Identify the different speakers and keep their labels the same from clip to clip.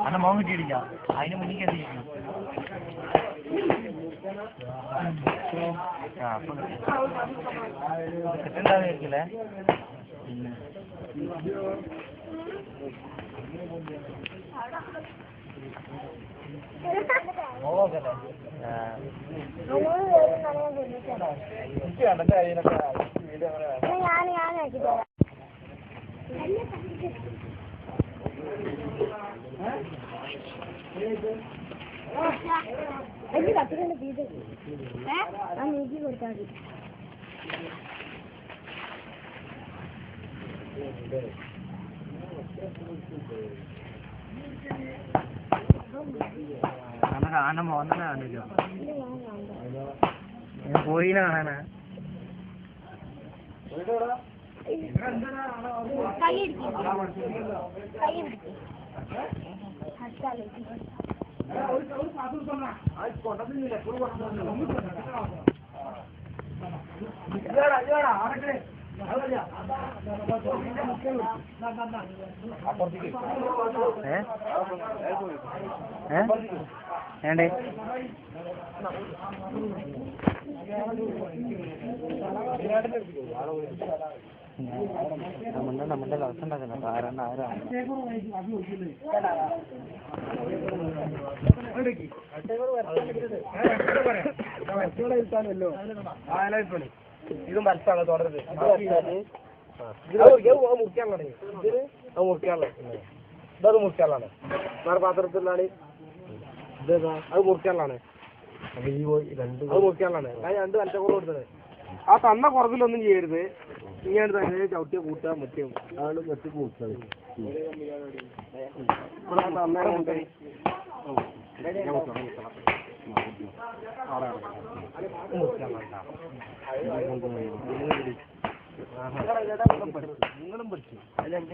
Speaker 1: അന്ന മോൻ കിട്ടിയിടില്ല അതിന് മുന്നിൽ എന്ത് അപ്പൊ കിട്ടണ്ടായിരിക്കില്ലേ കാണാൻ മോന്നല്ല കാണില്ലോ പോയിന കാണാനാ ഏണ്ടേ നമ്മുടെ ദിവസം ഉണ്ടാക്കുന്ന ആരാണ്
Speaker 2: ഇതും മനസ്സാണ് തുടരുത് മുറിക്കാനുള്ളതാണ് ഇതിന് അത് മുറിക്കാനുള്ളത് ഇതത് മുറിക്കാനുള്ളതാണ് വേറെ പാത്രത്തിലാണ് അത് മുറിക്കാനുള്ളതാണ് അത് മുറിക്കാനുള്ളതാണ് ഞാൻ 2 അഞ്ചക്കൂറ് കൊടുത്തത് ആ തന്ന കുറവിലൊന്നും ചെയ്യരുത് ഇങ്ങനെ തന്നെ ചവിട്ടിയ കൂട്ടാൻ പറ്റും അതാണ് വെച്ച് കൂട്ടത് നിങ്ങളും പഠിച്ചു ഭയങ്കര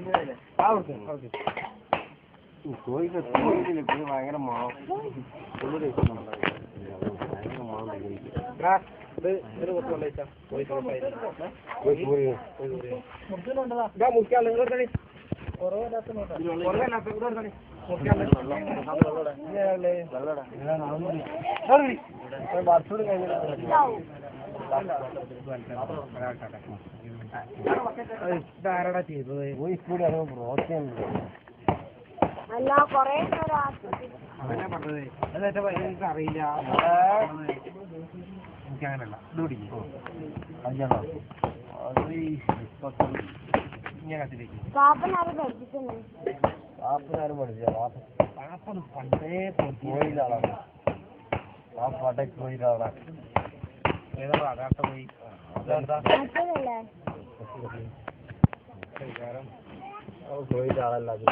Speaker 2: ധാരണ ചെയ്തത്
Speaker 3: അല്ല കൊറേ
Speaker 2: അതന്നെ പറഞ്ഞത് അതെന്റെ എനിക്ക് അറിയില്ല എനിക്കങ്ങനല്ല ഇത് പിടിക്കും അതിനാണോ ഇങ്ങനെ കത്തിലേക്ക്
Speaker 3: പാപ്പനാരും പഠിപ്പിക്കുന്നു
Speaker 2: പാപ്പനാരും പഠിച്ച പാപ്പന് പണ്ടേ പോയില്ലാളാണ് ആ പടക്ക് പോയില്ലാളാണ് ഏതാ അതാട്ട പോയി പോയില്ലാളല്ല അത്